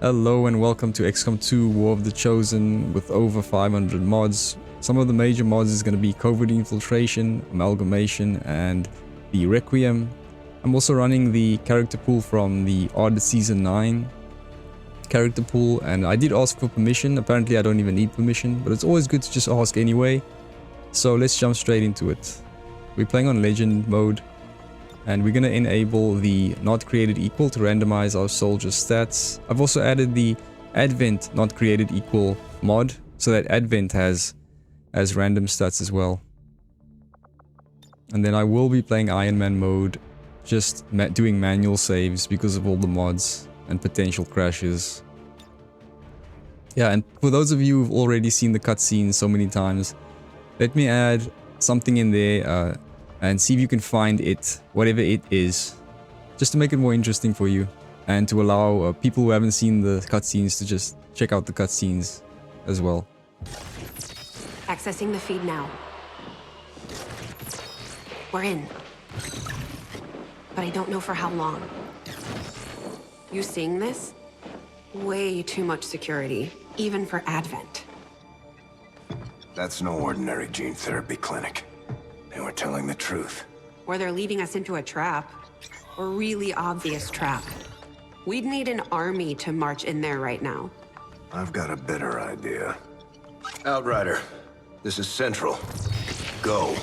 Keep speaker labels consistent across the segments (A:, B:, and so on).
A: Hello and welcome to Xcom 2 War of the Chosen with over 500 mods. Some of the major mods is going to be Covert Infiltration, Amalgamation and the Requiem. I'm also running the character pool from the Odd Season 9 character pool, and I did ask for permission. Apparently I don't even need permission, but it's always good to just ask anyway. So let's jump straight into it. We're playing on Legend mode, and we're going to enable the not created equal to randomize our soldiers' stats. I've also added the Advent not created equal mod, so that Advent has random stats as well. And then I will be playing Iron Man mode, just doing manual saves because of all the mods and potential crashes. Yeah, and for those of you who've already seen the cutscenes so many times, let me add something in there and see if you can find it, whatever it is, just to make it more interesting for you and to allow people who haven't seen the cutscenes to just check out the cutscenes as well.
B: Accessing the feed now. We're in. But I don't know for how long. You seeing this? Way too much security, even for Advent.
C: That's no ordinary gene therapy clinic. They were telling the truth.
B: Or they're leading us into a trap. A really obvious trap. We'd need an army to march in there right now.
C: I've got a better idea. Outrider, this is Central. Go.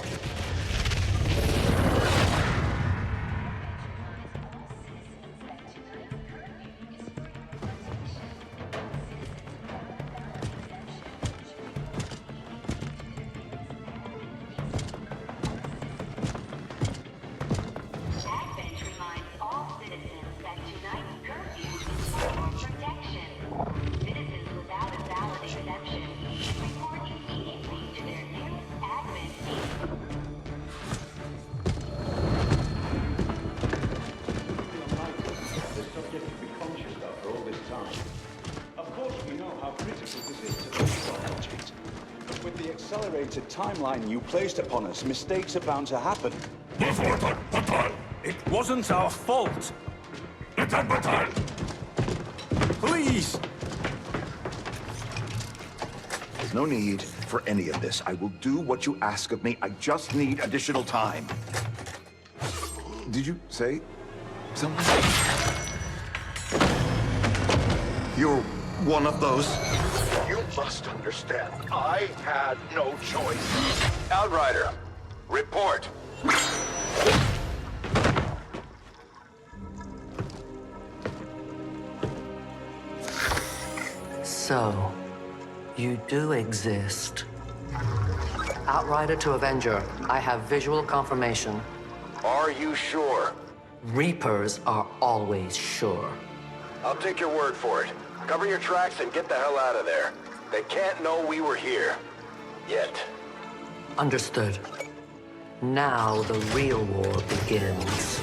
D: With the accelerated timeline you placed upon us, mistakes are bound to happen.
E: It wasn't our fault. Please!
F: There's no need for any of this. I will do what you ask of me. I just need additional time.
C: Did you say something?
F: You're one of those. You must understand, I had no choice.
C: Outrider, report.
G: So, you do exist. Outrider to Avenger, I have visual confirmation.
C: Are you sure?
G: Reapers are always sure.
C: I'll take your word for it. Cover your tracks and get the hell out of there. They can't know we were here. Yet.
G: Understood. Now the real war begins.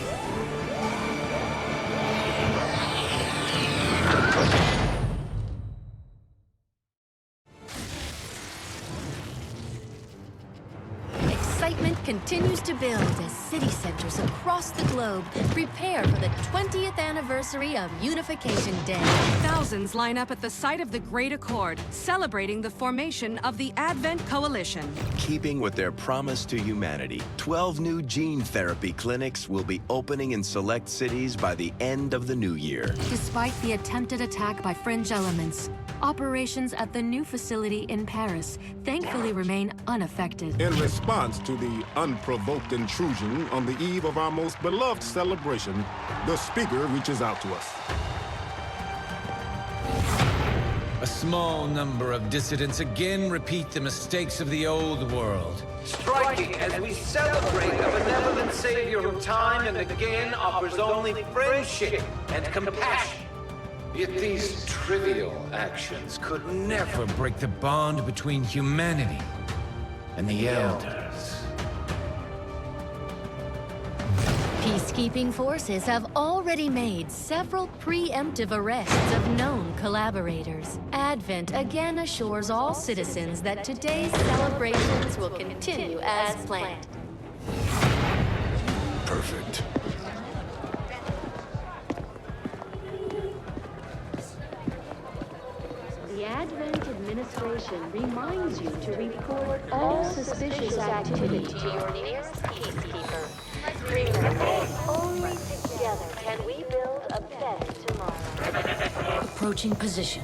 H: Excitement continues to build as city centers across the globe prepare for the 20th anniversary of Unification Day.
I: Thousands line up at the site of the Great Accord, celebrating the formation of the Advent Coalition.
J: Keeping with their promise to humanity, 12 new gene therapy clinics will be opening in select cities by the end of the new year.
H: Despite the attempted attack by fringe elements, operations at the new facility in Paris thankfully remain unaffected.
K: In response to the unprovoked intrusion on the eve of our most beloved celebration, the speaker reaches out to us.
L: A small number of dissidents again repeat the mistakes of the old world.
M: Striking as we celebrate a benevolent savior who time and again offers only friendship and compassion.
L: Yet these trivial actions could never break the bond between humanity and the Elders.
H: Peacekeeping forces have already made several preemptive arrests of known collaborators. Advent again assures all citizens that today's celebrations will continue as planned.
N: administration reminds you to report all suspicious activity to your nearest peacekeeper. Remember, only together can we build a better tomorrow.
H: Approaching position.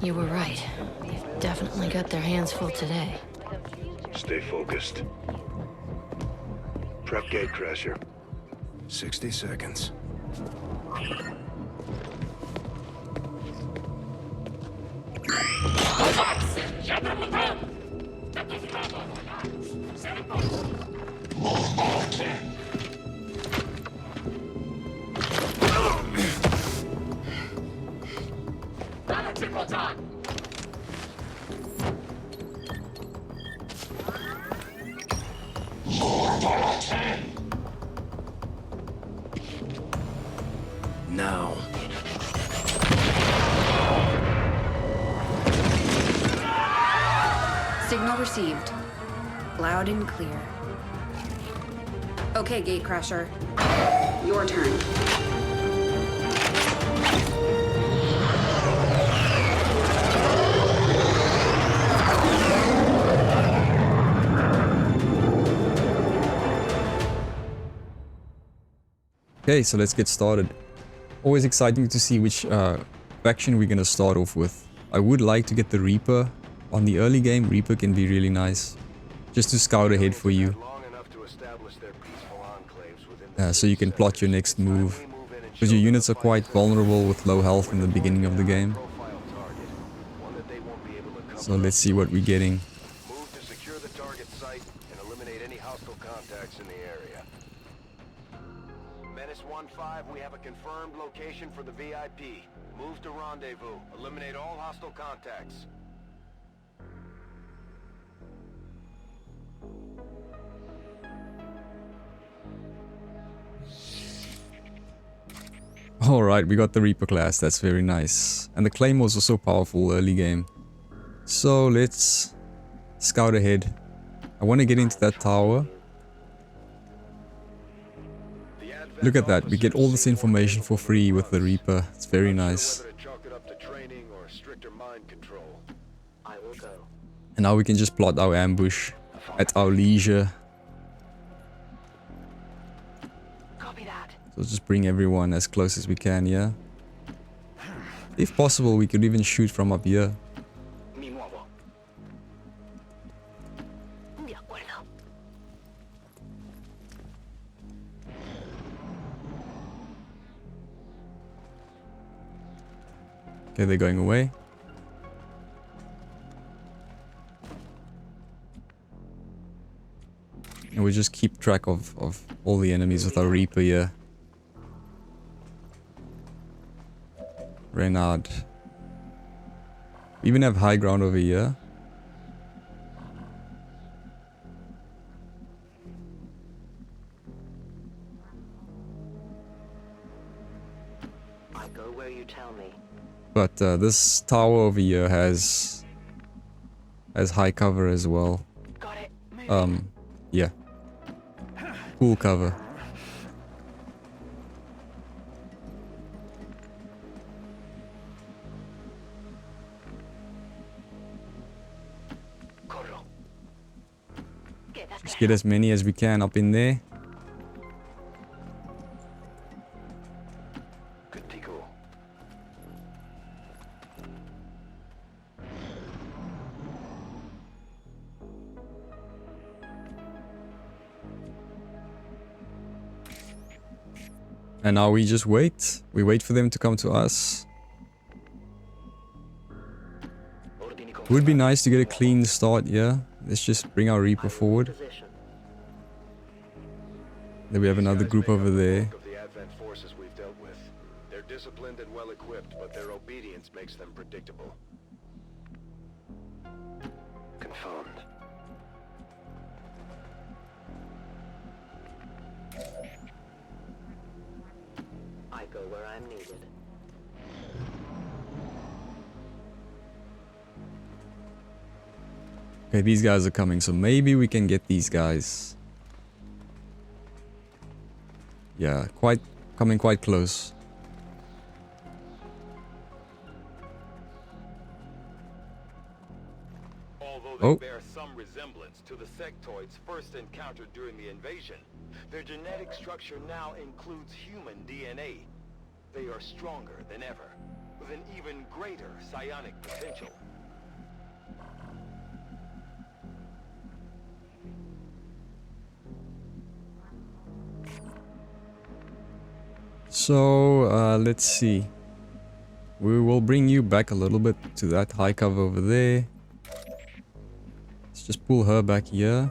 H: You were right. They've definitely got their hands full today.
O: Stay focused. Prep gatecrasher. 60 seconds. Now.
B: Signal received. Loud and clear. Okay, Gatecrasher. Your turn.
A: Okay, so let's get started. Always exciting to see which faction we're gonna start off with. I would like to get the Reaper. On the early game, Reaper can be really nice. Just to scout ahead for you. So you can plot your next move. Because your units are quite vulnerable with low health in the beginning of the game. So let's see what we're getting.
C: Move to secure the target site and eliminate any hostile contacts in the area. Menace 1-5, we have a confirmed location for the VIP. Move to rendezvous. Eliminate all hostile contacts.
A: Alright, we got the Reaper class, that's very nice. And the Claymores are so powerful early game. So let's scout ahead. I want to get into that tower. Look at that, we get all this information for free with the Reaper. It's very nice. And now we can just plot our ambush at our leisure. So just bring everyone as close as we can, yeah? If possible, we could even shoot from up here. Okay, they're going away. And we just keep track of all the enemies with our Reaper here. Reynard. We even have high ground over here.
G: I go where you tell me.
A: But this tower over here has high cover as well. Yeah. Cool cover. Just get as many as we can up in there. And now we just wait. We wait for them to come to us. It would be nice to get a clean start, yeah? Let's just bring our Reaper forward. Then we have another group over there.
C: They're disciplined and well equipped, but their obedience makes them predictable. Confirmed.
G: I go where I'm needed.
A: Okay, these guys are coming, so maybe we can get these guys. Yeah, coming quite close.
C: Although
A: Oh.
C: they bear some resemblance to the sectoids first encountered during the invasion, their genetic structure now includes human DNA. They are stronger than ever, with an even greater psionic potential.
A: So, let's see. We will bring you back a little bit to that high cover over there. Let's just pull her back here.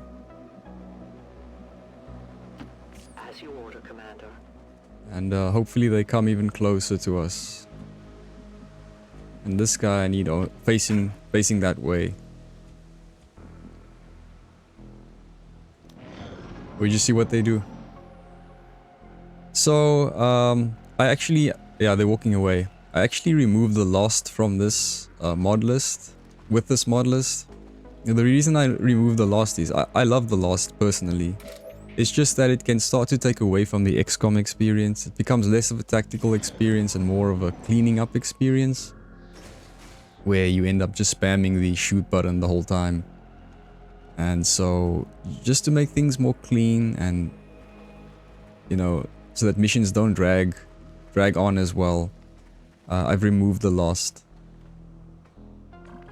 G: As you order, Commander.
A: And hopefully they come even closer to us. And this guy I need facing that way. We just see what they do. So, I actually... Yeah, they're walking away. I actually removed the Lost from this mod list. With this mod list. And the reason I removed the Lost is I love the Lost personally. It's just that it can start to take away from the XCOM experience. It becomes less of a tactical experience and more of a cleaning up experience. Where you end up just spamming the shoot button the whole time. And so, just to make things more clean and, you know, so that missions don't drag on as well, I've removed the Lost.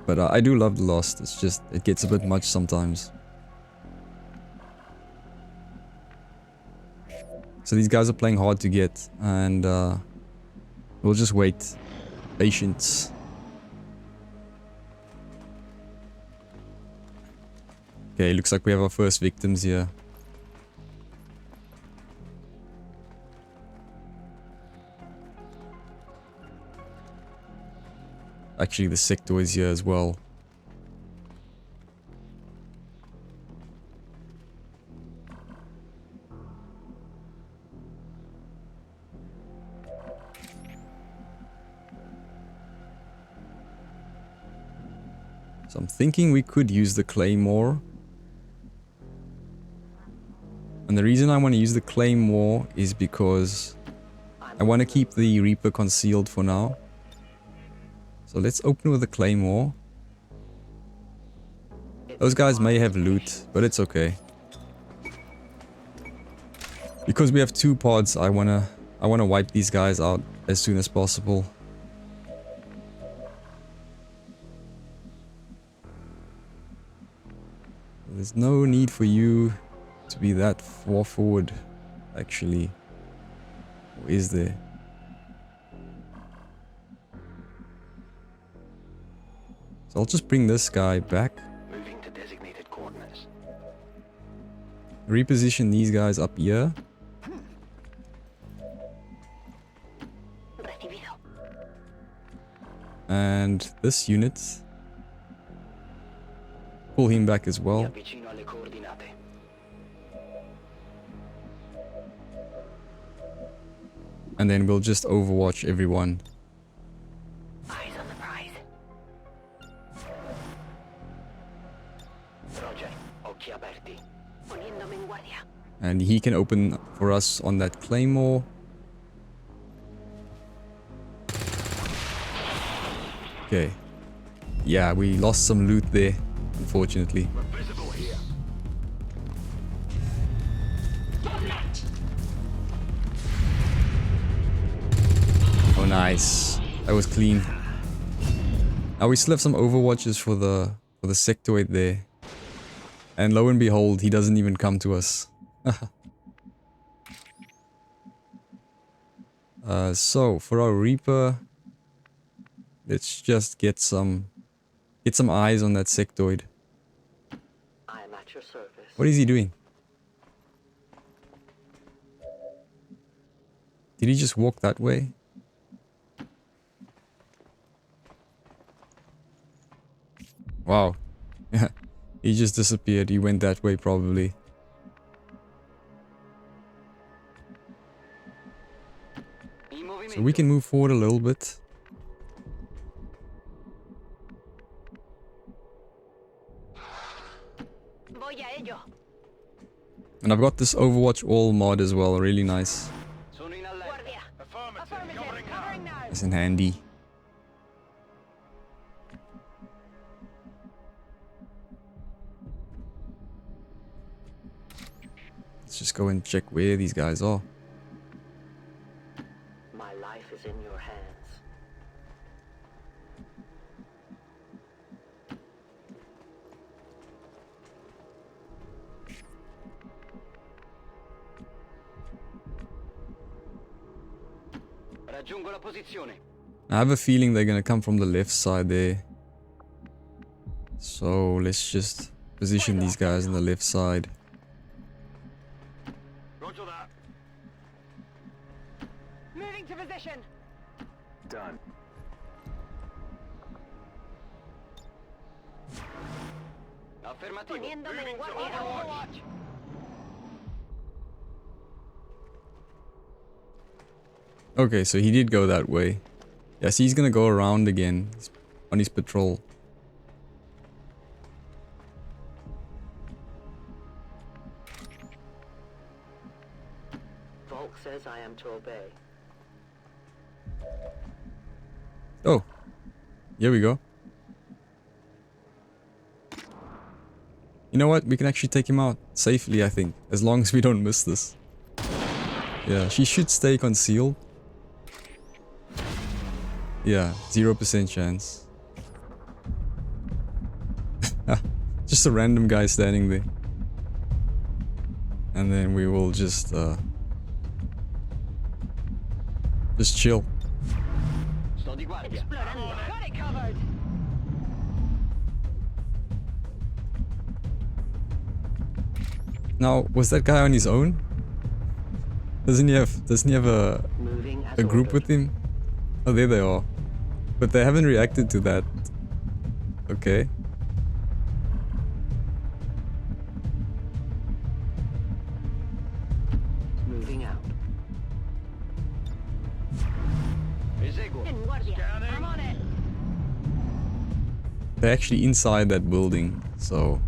A: But I do love the Lost, it's just, it gets a bit much sometimes. So these guys are playing hard to get, and we'll just wait. Patience. Okay, looks like we have our first victims here. Actually, the sectoids here as well. So I'm thinking we could use the Claymore. And the reason I want to use the Claymore is because I want to keep the Reaper concealed for now. So let's open with the Claymore. Those guys may have loot, but it's okay. Because we have 2 pods, I wanna wipe these guys out as soon as possible. There's no need for you to be that far forward, actually. Or is there? So I'll just bring this guy back.
G: Moving to designated coordinates.
A: Reposition these guys up here. And this unit. Pull him back as well. And then we'll just overwatch everyone.
G: Eyes on the prize. Roger. Occhi aperti. Poniéndome en guardia.
A: And he can open for us on that Claymore. Okay. Yeah, we lost some loot there, unfortunately. Oh, nice. That was clean. Now we still have some overwatches for the sectoid there. And lo and behold, he doesn't even come to us. So for our Reaper, let's just get some eyes on that sectoid.
G: I am at your service.
A: What is he doing? Did he just walk that way? Wow. He just disappeared. He went that way probably. So we can move forward a little bit. And I've got this Overwatch All mod as well. Really nice. Nice and handy. Let's just go and check where these guys are.
G: My life is in your hands.
M: Raggiungo la posizione.
A: I have a feeling they're gonna come from the left side there. So let's just position these guys on the left side.
M: Roger that.
I: Moving to position.
M: Done. Affermativo.
N: Poniéndome en guardia.
M: Overwatch.
A: Okay, so he did go that way. Yes, he's gonna go around again on his patrol.
G: Volk says I am to obey.
A: Oh, here we go. You know what? We can actually take him out safely, I think, as long as we don't miss this. Yeah, she should stay concealed. Yeah, 0% chance. Just a random guy standing there. And then we will just chill.
M: Sto di guardia.
I: Got it covered.
A: Now, was that guy on his own? Doesn't he have a group with him? Oh, there they are. But they haven't reacted to that. Okay.
G: Moving out.
I: I'm on it.
A: They're actually inside that building, so...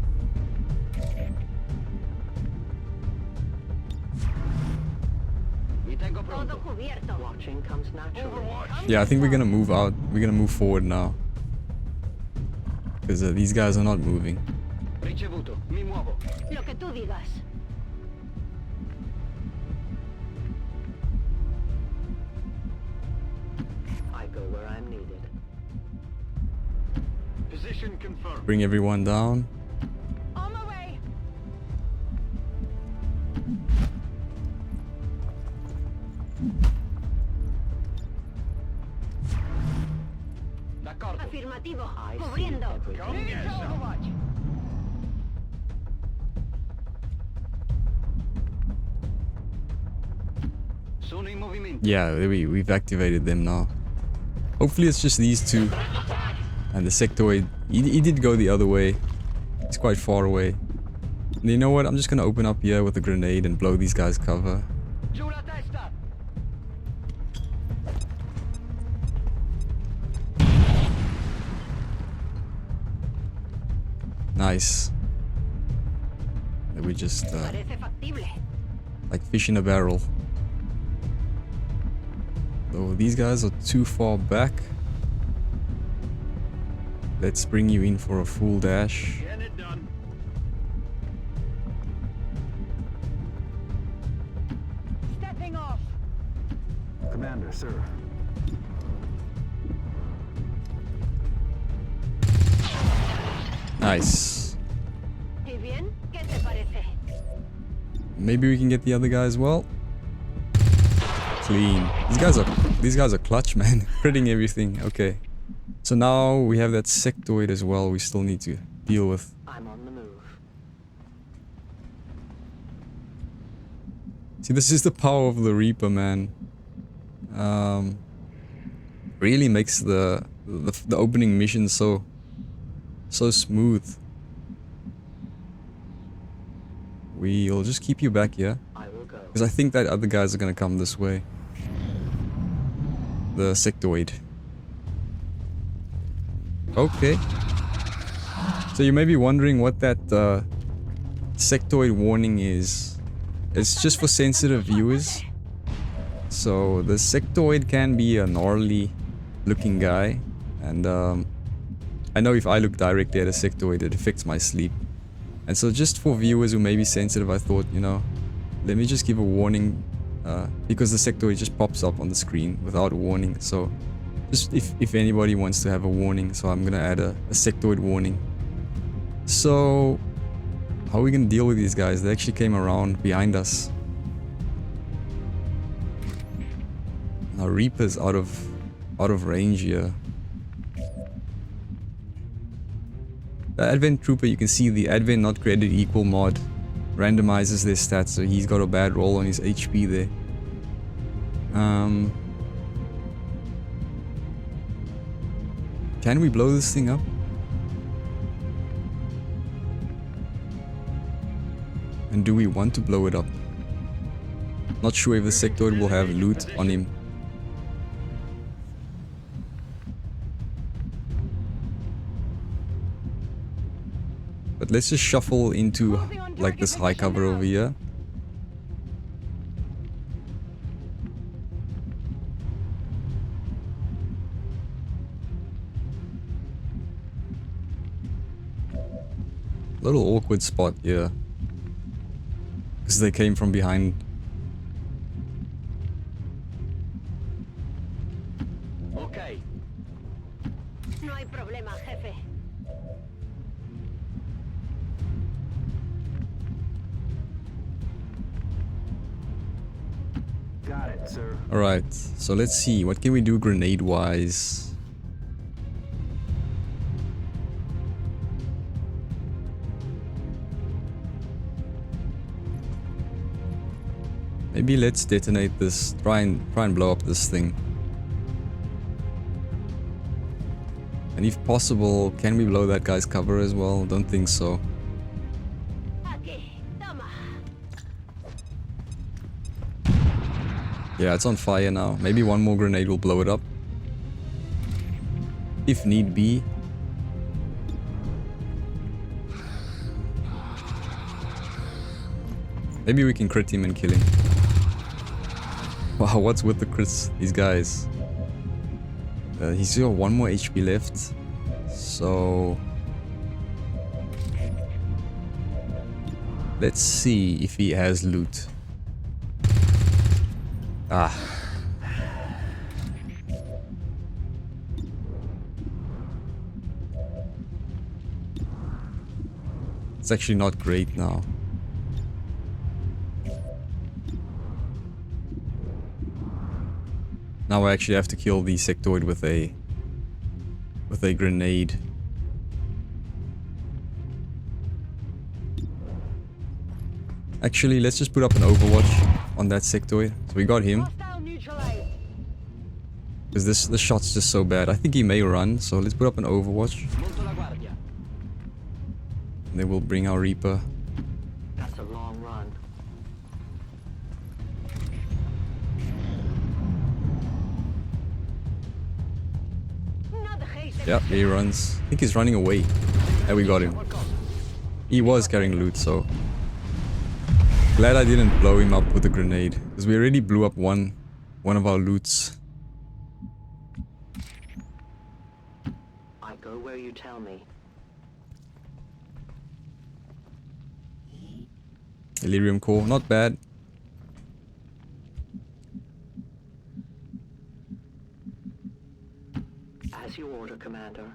G: Watching comes naturally.
A: Yeah, I think we're gonna move out. We're gonna move forward now. Because these guys are not moving.
M: Ricevuto. Mi muovo.
N: Lo que tú digas.
G: I go where I'm needed.
M: Position confirmed.
A: Bring everyone down.
I: On my way.
M: D'accordo.
N: Afirmativo.
G: I see
N: Cubriendo.
G: everything.
M: Moving to Overwatch. Sono in movimento.
A: Yeah, we've activated them now. Hopefully it's just these two. And the sectoid, he did go the other way. He's quite far away. And you know what? I'm just gonna open up here with a grenade and blow these guys cover.
M: Giù la testa.
A: Nice. And we just
N: Parece factible.
A: like fish in a barrel. So these guys are too far back. Let's bring you in for a full dash.
M: Get it done.
I: Stepping off.
E: Commander, sir.
A: Nice.
N: ¿Y bien? ¿Qué te parece?
A: Maybe we can get the other guy as well. Clean. These guys are clutch, man. Critting everything. Okay. So now we have that sectoid as well we still need to deal with.
G: I'm on the move.
A: See, this is the power of the Reaper, man. Really makes the opening mission so smooth. We'll just keep you back here.
G: I will go.
A: Because I think that other guys are gonna come this way. The sectoid. Okay. So you may be wondering what that sectoid warning is. It's just for sensitive viewers. So the sectoid can be a gnarly looking guy. And I know if I look directly at a sectoid, it affects my sleep. And so just for viewers who may be sensitive, I thought, you know, let me just give a warning, because the sectoid just pops up on the screen without a warning. So just if anybody wants to have a warning, so I'm gonna add a sectoid warning. So how are we gonna deal with these guys? They actually came around behind us. Now Reaper's out of range here. The Advent Trooper, you can see the Advent not created equal mod randomizes their stats, so he's got a bad roll on his HP there. Can we blow this thing up? And do we want to blow it up? Not sure if the sectoid will have loot on him. But let's just shuffle into like this high cover over here. Little awkward spot here. Because they came from behind.
M: Okay.
N: No hay problema, jefe.
E: Got it, sir.
A: Alright, so let's see. What can we do grenade-wise? Maybe let's detonate this. Try and blow up this thing. And if possible, can we blow that guy's cover as well? Don't think so. Yeah, it's on fire now. Maybe one more grenade will blow it up. If need be. Maybe we can crit him and kill him. Wow, what's with the crits? These guys. He's got 1 more HP left. So... let's see if he has loot. Ah. It's actually not great now. Now I actually have to kill the sectoid with a grenade. Actually, let's just put up an overwatch on that sectoid. So we got him. Because this shot's just so bad. I think he may run, so let's put up an overwatch. And then we'll bring our Reaper.
G: That's a long run.
A: Yeah, he runs. I think he's running away. There we got him. He was carrying loot, so... glad I didn't blow him up with a grenade. Because we already blew up one of our loots.
G: I go where you tell me.
A: Delirium core, not bad.
G: As you order, Commander.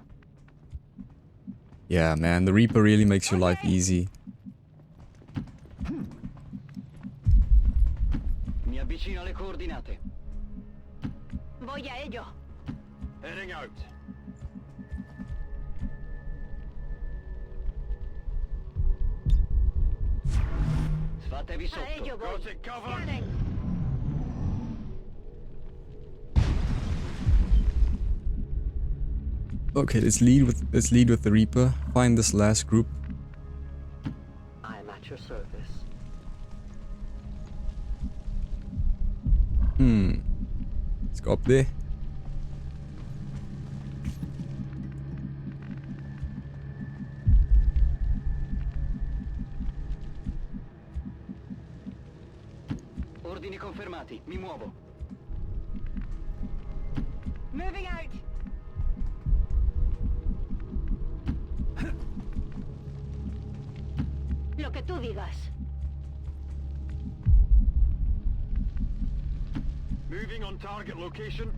A: Yeah, man, the Reaper really makes your life easy.
M: Mi avvicino alle coordinate.
N: Voy a ello.
C: Heading out.
M: Sfatevi
N: A ello
M: sotto.
N: voy.
C: Go take cover.
N: Scanning.
A: Okay, let's lead with the Reaper. Find this last group.
G: I am at your service.
A: Let's go up there.
M: Ordini confermati. Mi muovo.
N: Moving out. Lo que tú digas.
C: Moving on target location.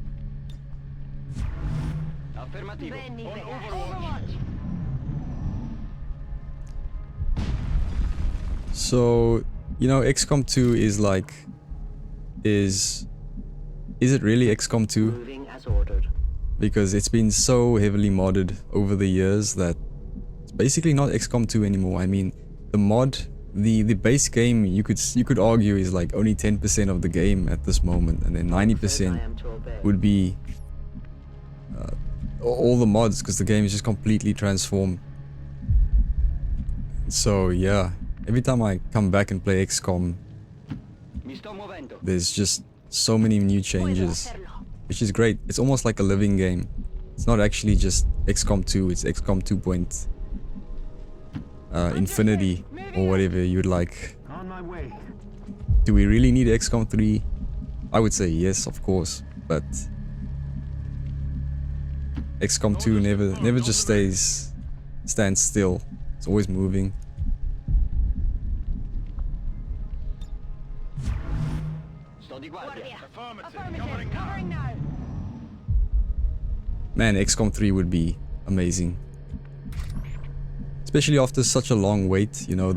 M: Affirmativo.
N: Veni,
M: On
N: vedi.
M: Overwatch.
A: So, you know, XCOM 2 is like... Is it really XCOM 2?
G: Moving as ordered.
A: Because it's been so heavily modded over the years that it's basically not XCOM 2 anymore. I mean, the mod, the base game, you could argue is like only 10% of the game at this moment, and then 90% would be all the mods, because the game is just completely transformed. So yeah, every time I come back and play XCOM, there's just so many new changes, which is great. It's almost like a living game. It's not actually just XCOM 2, it's XCOM 2. Infinity, or whatever you'd like.
E: On my way.
A: Do we really need XCOM 3? I would say yes, of course, but XCOM 2 never just stands still. It's always moving. Man, XCOM 3 would be amazing. Especially after such a long wait, you know,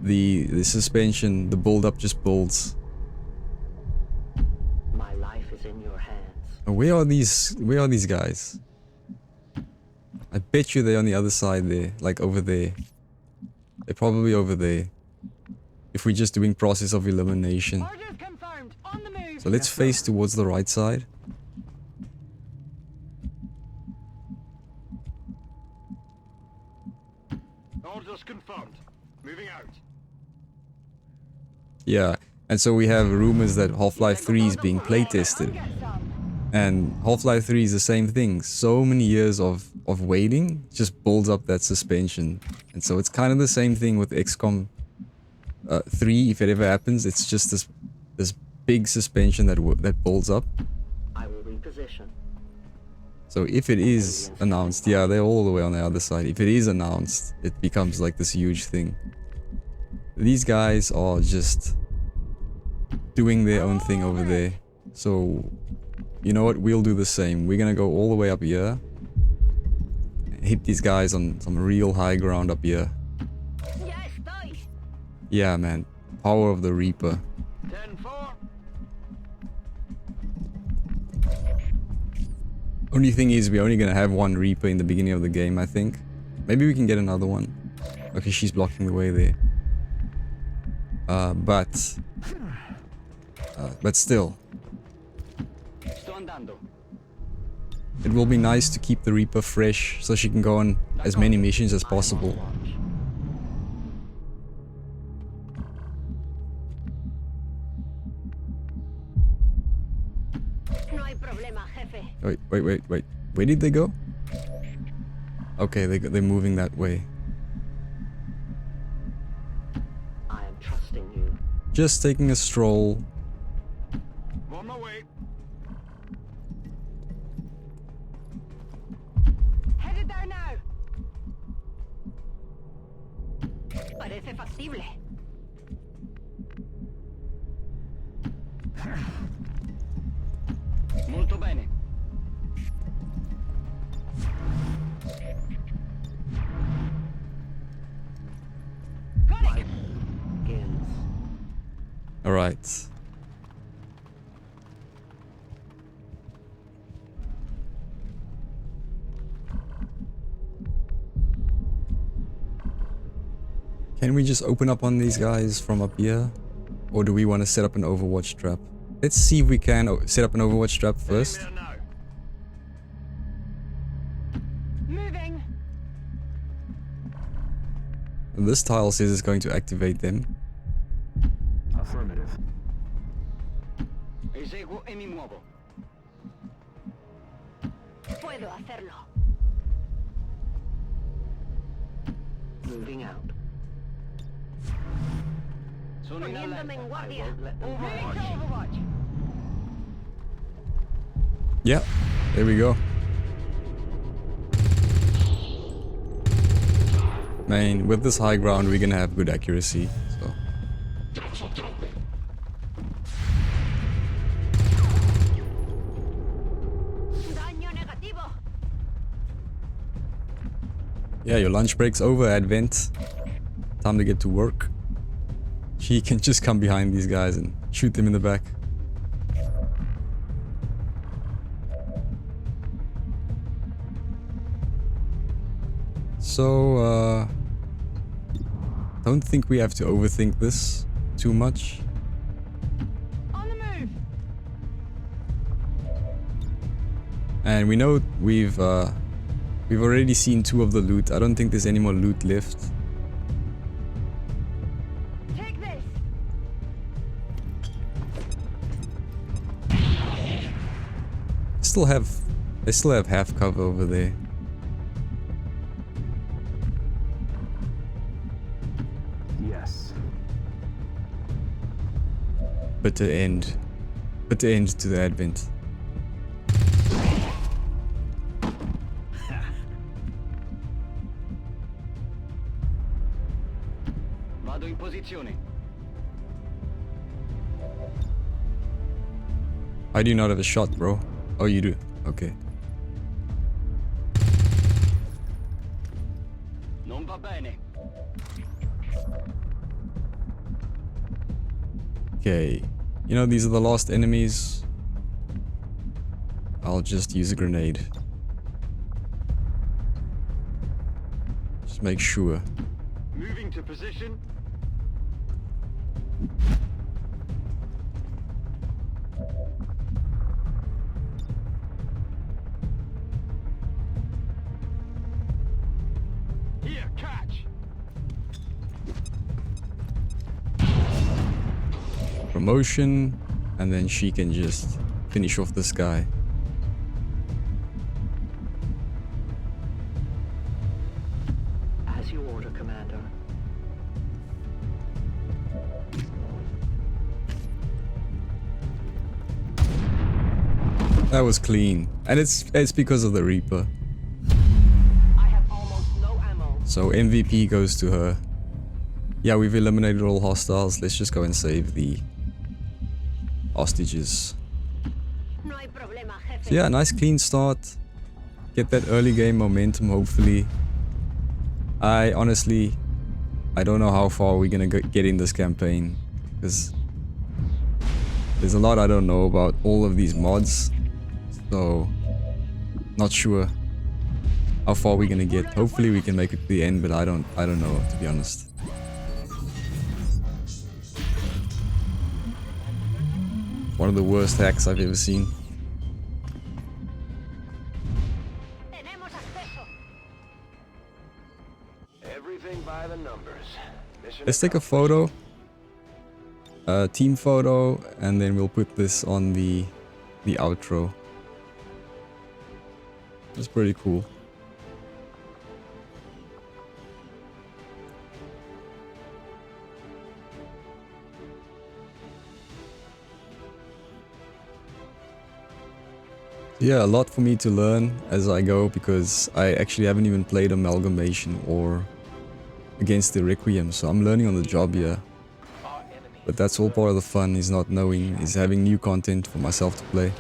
A: the suspension, the build-up just builds.
G: My life is in your hands.
A: Where are these guys? I bet you they're on the other side there, like over there. They're probably over there. If we're just doing process of elimination. So let's face towards the right side.
C: Orders confirmed. Moving out.
A: Yeah, and so we have rumors that Half-Life 3 is being playtested. And Half-Life 3 is the same thing. So many years of waiting just builds up that suspension. And so it's kind of the same thing with XCOM 3, if it ever happens. It's just this big suspension that builds up.
G: I will reposition.
A: So if it is announced, yeah, they're all the way on the other side. If it is announced, it becomes like this huge thing. These guys are just doing their own thing over there. So, you know what? We'll do the same. We're gonna go all the way up here. Hit these guys on some real high ground up here. Yeah, man. Power of the Reaper.
C: 10-4.
A: Only thing is, we're only gonna have one Reaper in the beginning of the game, I think. Maybe we can get another one. Okay, she's blocking the way there. But still. It will be nice to keep the Reaper fresh, so she can go on as many missions as possible. Wait. Where did they go? Okay, they're moving that way.
G: I am trusting you.
A: Just taking a stroll.
C: On my way.
N: Headed there now. Parece factible.
M: Molto bene.
A: All right. Can we just open up on these guys from up here? Or do we want to set up an Overwatch trap? Let's see if we can set up an Overwatch trap first.
N: Moving.
A: This tile says it's going to activate them.
E: Affirmative.
M: Eseguo e mi muovo.
N: Puedo hacerlo.
G: Moving out.
M: Sono in
N: Poniéndome en
M: allerta. I
N: guardia.
M: won't let them
N: Moving to
M: finish.
N: Overwatch.
A: Yeah, there we go. Man, with this high ground, we're gonna have good accuracy, so. Yeah, your lunch break's over, Advent. Time to get to work. She can just come behind these guys and shoot them in the back. So, don't think we have to overthink this too much.
I: On the move.
A: And we know we've already seen 2 of the loot. I don't think there's any more loot left.
I: Take this.
A: They still have half cover over there.
E: Yes.
A: Bitter end to the Advent.
P: Vado in posizione.
A: I do not have a shot, bro. Oh, you do. Okay.
P: Non va bene.
A: Okay. You know, these are the last enemies. I'll just use a grenade. Just make sure.
P: Moving to position. Here, catch.
A: Promotion, and then she can just finish off this guy.
G: As you order, Commander.
A: That was clean, and it's because of the Reaper. So MVP goes to her. Yeah, we've eliminated all hostiles. Let's just go and save the hostages. So yeah, nice clean start. Get that early game momentum, hopefully. I don't know how far we're gonna get in this campaign, because there's a lot I don't know about all of these mods. So, not sure how far we're gonna get. Hopefully we can make it to the end, but I don't know, to be honest. One of the worst hacks I've ever seen.
C: Everything by the numbers.
A: Let's take a photo, team photo, and then we'll put this on the outro. That's pretty cool. Yeah, a lot for me to learn as I go, because I actually haven't even played Amalgamation or against the Requiem, so I'm learning on the job here. But that's all part of the fun, is not knowing, is having new content for myself to play.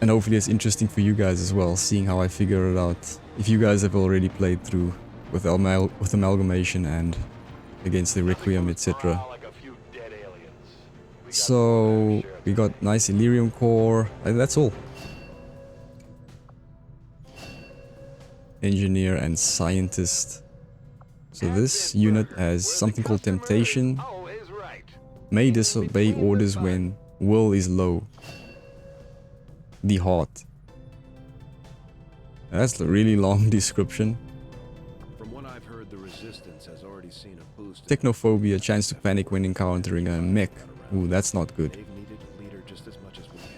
A: And hopefully it's interesting for you guys as well, seeing how I figure it out. If you guys have already played through with Amalgamation and against the Requiem, etc. So we got nice Elerium core, and that's all. Engineer and scientist. So this unit has something called Temptation. May disobey orders when will is low. The heart. That's a really long description.
O: From what I've heard, the resistance has already seen a boost.
A: Technophobia, chance to panic when encountering a mech. Ooh, that's not good.
O: They've needed a leader just as much as we have.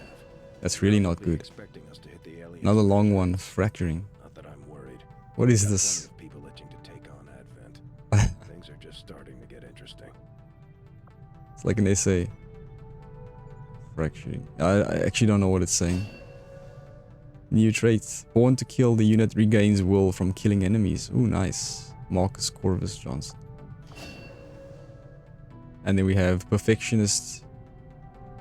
A: That's really not good.
O: Expecting us to hit the aliens.
A: Another long one, fracturing.
O: Not that I'm worried.
A: What is this?
O: People itching to take on Advent. Things are just starting to get interesting.
A: It's like an essay. Fracturing. I actually don't know what it's saying. New traits. Born to kill, the unit regains will from killing enemies. Ooh, nice. Marcus Corvus Johnson. And then we have Perfectionist.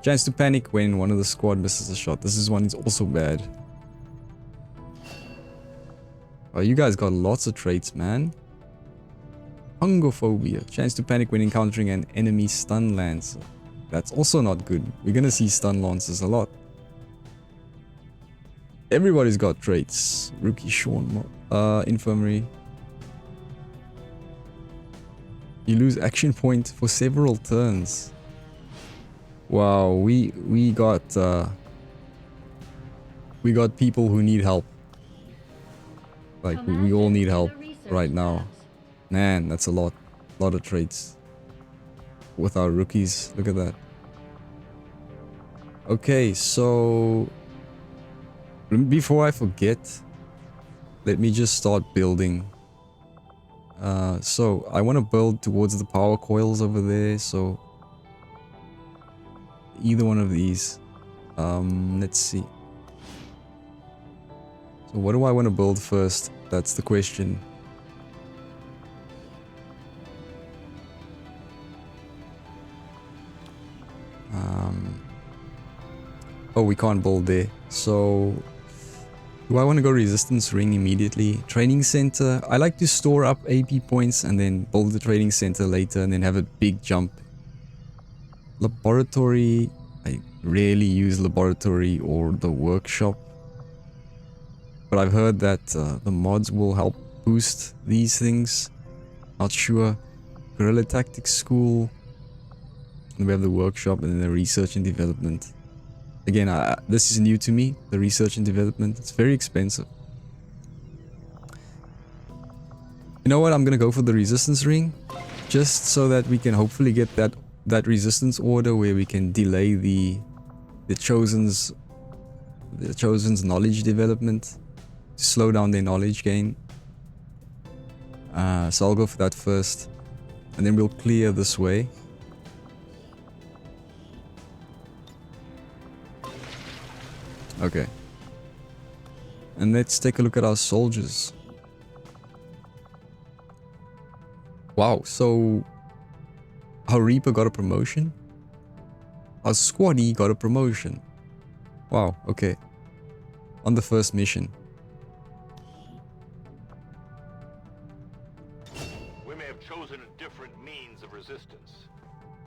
A: Chance to panic when one of the squad misses a shot. This is one is also bad. Oh, you guys got lots of traits, man. Hungophobia. Chance to panic when encountering an enemy stun lancer. That's also not good. We're gonna see stun lancers a lot. Everybody's got traits. Rookie Sean. Infirmary. You lose action point for several turns. Wow, we got people who need help. Like we all need help right now. Man, that's a lot of traits with our rookies. Look at that. Okay, so before I forget, let me just start building. So I want to build towards the power coils over there, so either one of these. Let's see. So what do I want to build first? That's the question. Oh, we can't build there. So do I want to go resistance ring immediately? Training center. I like to store up AP points and then build the training center later and then have a big jump. Laboratory. I rarely use laboratory or the workshop. But I've heard that the mods will help boost these things. Not sure. Guerrilla Tactics School. And we have the workshop and then the research and development. Again, this is new to me, the research and development. It's very expensive. You know what? I'm gonna go for the resistance ring. Just so that we can hopefully get that resistance order where we can delay the chosen's knowledge development. To slow down their knowledge gain. So I'll go for that first. And then we'll clear this way. Okay. And let's take a look at our soldiers. Wow, so our Reaper got a promotion? Our Squaddy got a promotion. Wow, okay. On the first mission.
F: We may have chosen a different means of resistance,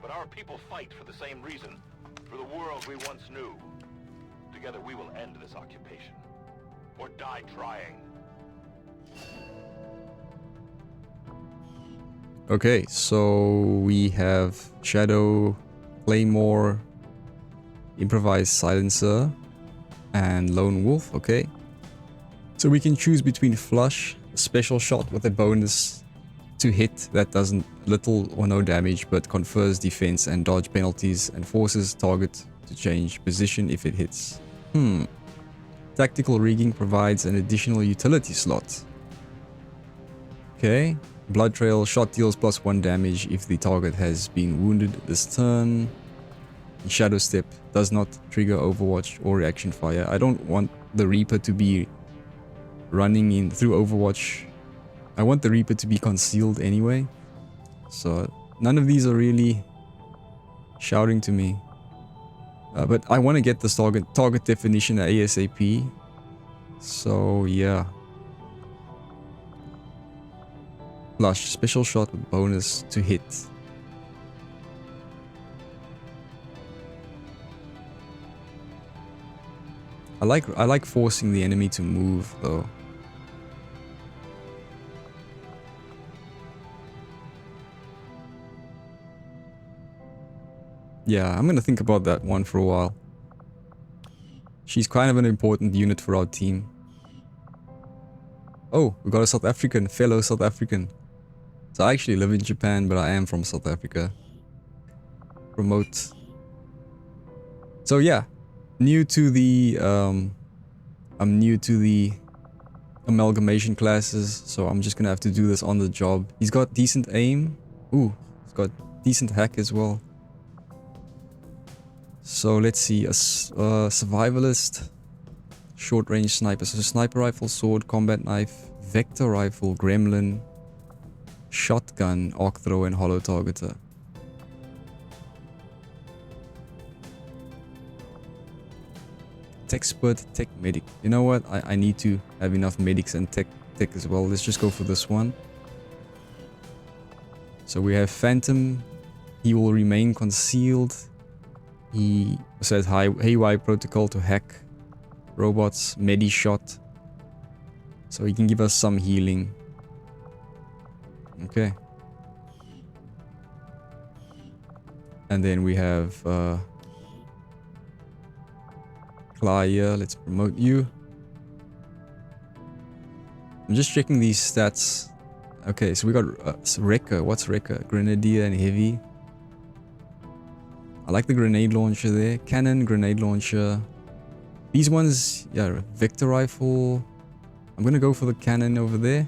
F: but our people fight for the same reason, for the world we once knew. Together we will end this occupation, or die trying.
A: Okay, so we have Shadow, Claymore, Improvised Silencer, and Lone Wolf, okay. So we can choose between Flush, a special shot with a bonus to hit that does little or no damage but confers defense and dodge penalties and forces target to change position if it hits. Tactical rigging provides an additional utility slot. Okay. Blood Trail, shot deals +1 damage if the target has been wounded this turn. Shadow Step does not trigger Overwatch or reaction fire. I don't want the Reaper to be running in through Overwatch. I want the Reaper to be concealed anyway. So none of these are really shouting to me. But I want to get this target definition ASAP. So yeah. Flush, special shot with bonus to hit. I like forcing the enemy to move though. Yeah, I'm gonna think about that one for a while. She's kind of an important unit for our team. Oh, we got a South African, fellow South African. So I actually live in Japan, but I am from South Africa. Promote. So yeah, new to the I'm new to the amalgamation classes, so I'm just gonna have to do this on the job. He's got decent aim. Ooh, he's got decent hack as well. So let's see, a survivalist, short range sniper, so sniper rifle, sword, combat knife, vector rifle, gremlin, shotgun, arc thrower, and hollow targeter. Tech expert, tech medic. You know what? I need to have enough medics and tech tech as well. Let's just go for this one. So we have Phantom. He will remain concealed. He says haywire protocol to hack robots. Medi shot. So he can give us some healing. Okay. And then we have Claia. Let's promote you. I'm just checking these stats. Okay, so we got Wrecker. What's Wrecker? Grenadier and Heavy. I like the grenade launcher there. Cannon, grenade launcher. These ones, yeah, Victor rifle. I'm gonna go for the cannon over there.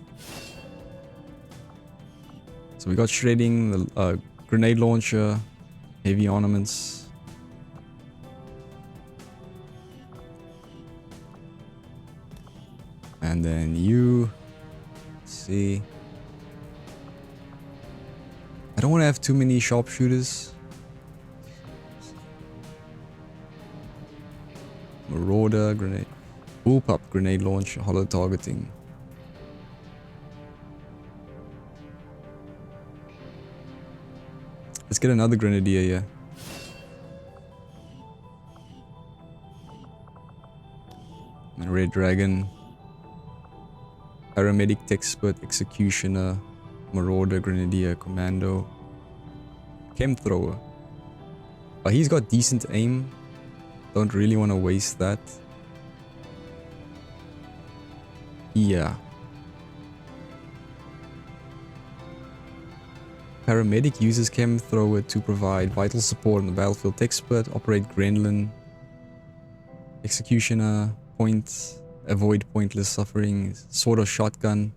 A: So we got shredding, the grenade launcher, heavy ornaments. And then you, let's see. I don't want to have too many sharpshooters. Marauder, grenade, bullpup, grenade launcher, hollow targeting. Let's get another grenadier here. And Red Dragon. Paramedic, Expert, Executioner, Marauder, Grenadier, Commando. Chem Thrower. But he's got decent aim. Don't really want to waste that. Yeah. Paramedic uses Chem Thrower to provide vital support on the battlefield. Expert, operate Gremlin. Executioner, point, avoid pointless suffering. Sword or shotgun.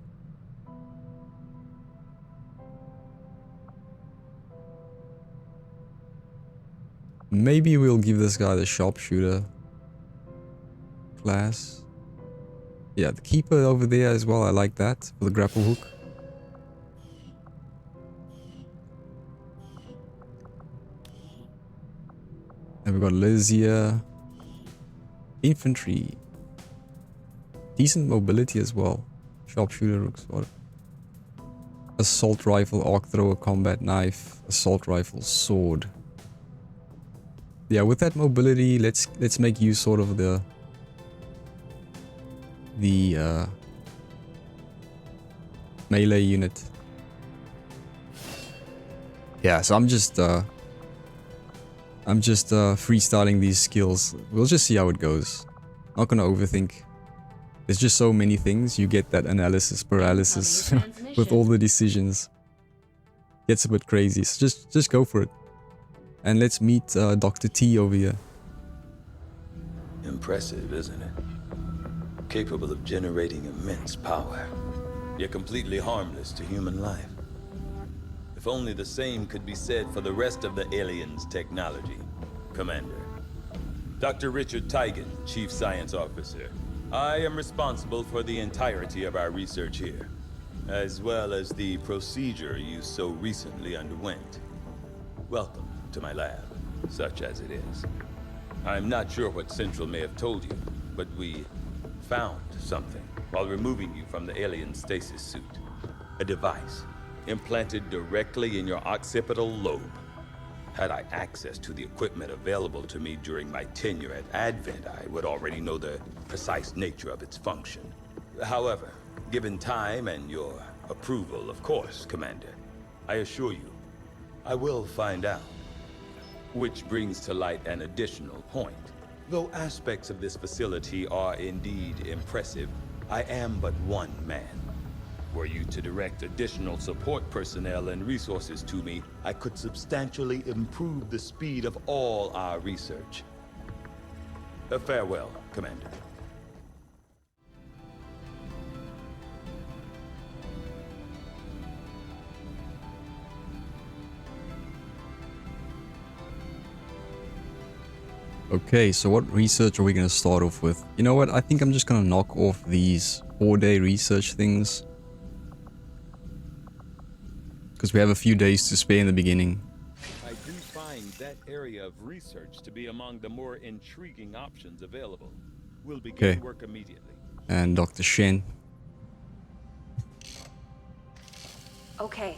A: Maybe we'll give this guy the sharpshooter class. Yeah, the keeper over there as well. I like that for the grapple hook. And we've got Liz here. Infantry. Decent mobility as well. Sharpshooter, rook sword. Assault rifle, arc thrower, combat knife, assault rifle, sword. Yeah, with that mobility, let's make use sort of the melee unit. Yeah, so I'm just freestyling these skills. We'll just see how it goes. Not gonna overthink. There's just so many things. You get that analysis paralysis with all the decisions. Gets a bit crazy. So just go for it. And let's meet Dr. T over here.
Q: Impressive, isn't it? Capable of generating immense power, yet completely harmless to human life. If only the same could be said for the rest of the aliens' technology. Commander. Dr. Richard Tigan, Chief Science Officer. I am responsible for the entirety of our research here, as well as the procedure you so recently underwent. Welcome to my lab, such as it is. I'm not sure what Central may have told you, but we found something while removing you from the alien stasis suit. A device implanted directly in your occipital lobe. Had I access to the equipment available to me during my tenure at Advent, I would already know the precise nature of its function. However, given time and your approval, of course, Commander, I assure you, I will find out. Which brings to light an additional point. Though aspects of this facility are indeed impressive, I am but one man. Were you to direct additional support personnel and resources to me, I could substantially improve the speed of all our research. Farewell, Commander.
A: Okay, so what research are we going to start off with? You know what? I think I'm just going to knock off these 4-day research things. Because we have a few days to spare in the beginning.
Q: I do find that area of research to be among the more intriguing options available. We'll begin work immediately.
A: And Dr. Shen.
R: Okay.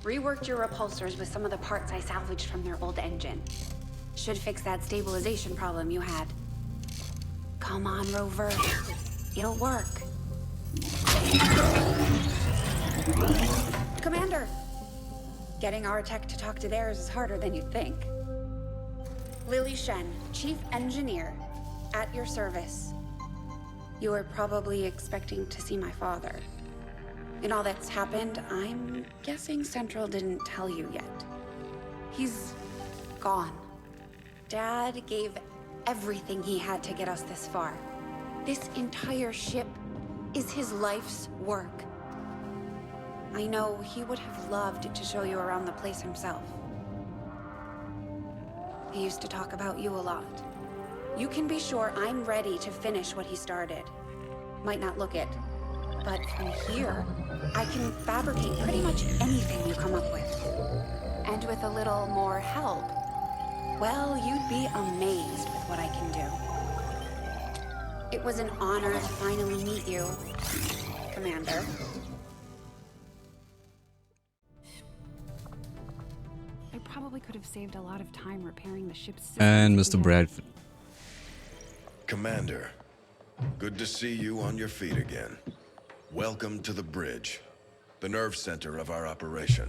R: Reworked your repulsors with some of the parts I salvaged from their old engine. Should fix that stabilization problem you had. Come on, Rover. It'll work. Commander! Getting our tech to talk to theirs is harder than you'd think. Lily Shen, Chief Engineer, at your service. You were probably expecting to see my father. In all that's happened, I'm guessing Central didn't tell you yet. He's gone. Dad gave everything he had to get us this far. This entire ship is his life's work. I know he would have loved to show you around the place himself. He used to talk about you a lot. You can be sure I'm ready to finish what he started. Might not look it, but from here, I can fabricate pretty much anything you come up with. And with a little more help, well, you'd be amazed with what I can do. It was an honor to finally meet you, Commander. I probably could have saved a lot of time repairing the ship's systems.
A: And Mr. Bradford.
O: Commander, good to see you on your feet again. Welcome to the bridge, the nerve center of our operation.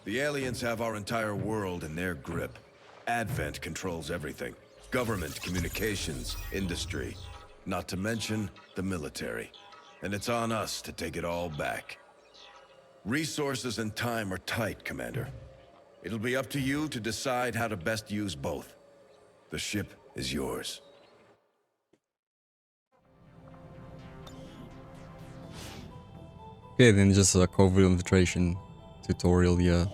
O: The aliens have our entire world in their grip. Advent controls everything. Government, communications, industry. Not to mention the military. And it's on us to take it all back. Resources and time are tight, Commander. It'll be up to you to decide how to best use both. The ship is yours.
A: Okay, then just a covert infiltration tutorial here.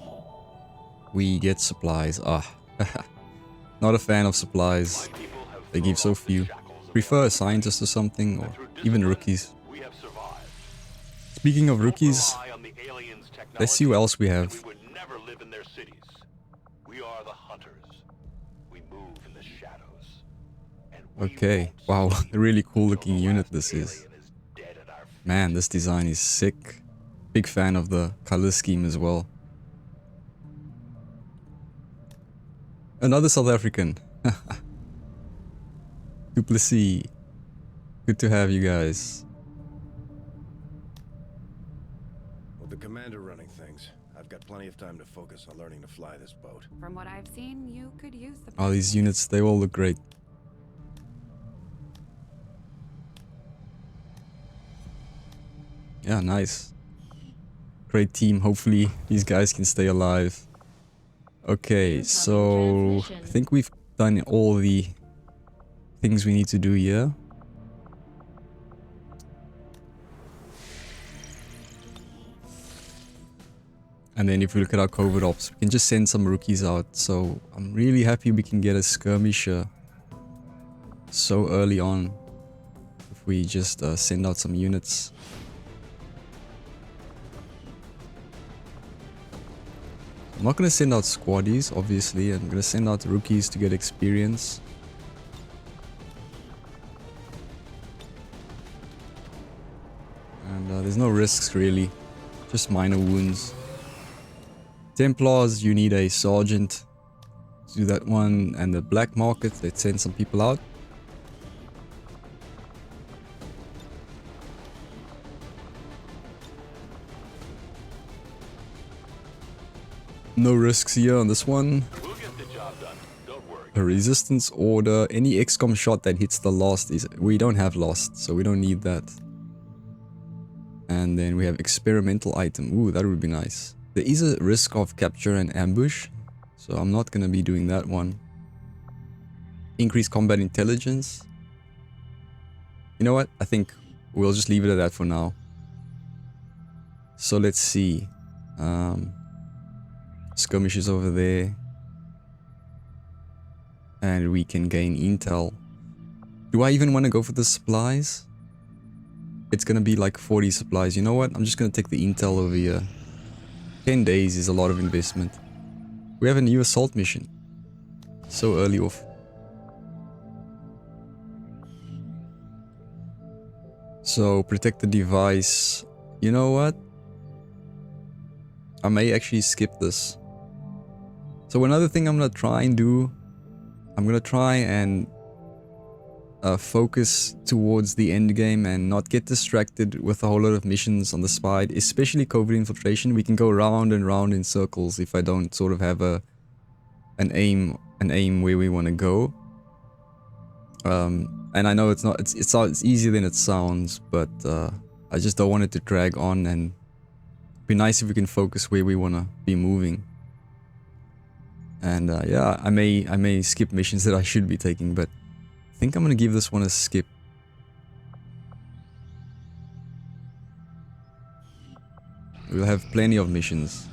A: We get supplies. Not a fan of supplies. They give so few. Prefer a scientist or something, or even rookies. Speaking of rookies, let's see what else we have. Okay, wow, a really cool looking unit this is. Man, this design is sick. Big fan of the color scheme as well. Another South African. Duplessis. Good to have you guys.
O: With the commander running things, I've got plenty of time to focus on learning to fly this boat.
R: From what I've seen, you could use the...
A: Oh, these units, they all look great. Yeah, nice. Great team. Hopefully these guys can stay alive. Okay, so I think we've done all the things we need to do here. And then if we look at our covert ops, we can just send some rookies out. So I'm really happy we can get a skirmisher so early on. If we just send out some units. I'm not going to send out squaddies, obviously. I'm going to send out rookies to get experience. And there's no risks, really. Just minor wounds. Templars, you need a sergeant to do that one. And the black market, let's send some people out. No risks here on this one.
F: We'll get the job done. Don't worry.
A: A resistance order. Any Xcom shot that hits the lost is... We don't have lost, so we don't need that. And then we have experimental item. Ooh, that would be nice. There is a risk of capture and ambush, so I'm not going to be doing that one. Increase combat intelligence. You know what? I think we'll just leave it at that for now. So let's see. Skirmishes over there. And we can gain intel. Do I even want to go for the supplies? It's gonna be like 40 supplies. You know what? I'm just gonna take the intel over here. 10 days is a lot of investment. We have a new assault mission. So early off. So protect the device. You know what? I may actually skip this. So another thing I'm gonna try and do, I'm gonna try and focus towards the end game and not get distracted with a whole lot of missions on the side, especially Covert Infiltration. We can go round and round in circles if I don't sort of have an aim where we want to go. And I know it's easier than it sounds, but I just don't want it to drag on, and it'd be nice if we can focus where we want to be moving. And yeah, I may skip missions that I should be taking, but I think I'm gonna give this one a skip. We'll have plenty of missions.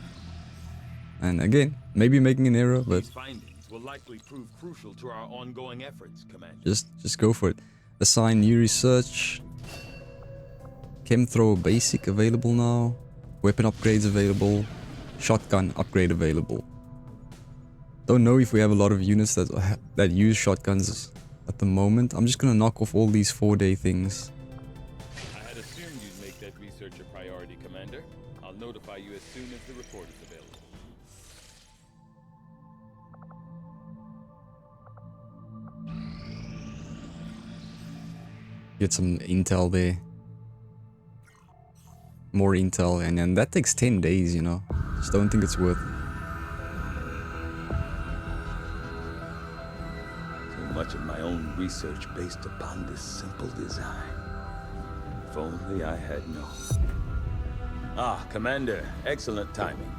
A: And again, maybe making an error, but
F: These findings will likely prove crucial to our ongoing efforts, Commander.
A: just go for it. Assign new research. Chemthrower basic available now. Weapon upgrades available. Shotgun upgrade available. Don't know if we have a lot of units that use shotguns at the moment. I'm just gonna knock off all these 4-day things.
F: I had assumed you'd make that research a priority, Commander. I'll notify you as soon as the report is available.
A: Get some intel there. More intel, and then that takes 10 days, you know. Just don't think it's worth it.
Q: Much of my own research based upon this simple design. If only I had known. Ah, Commander, excellent timing.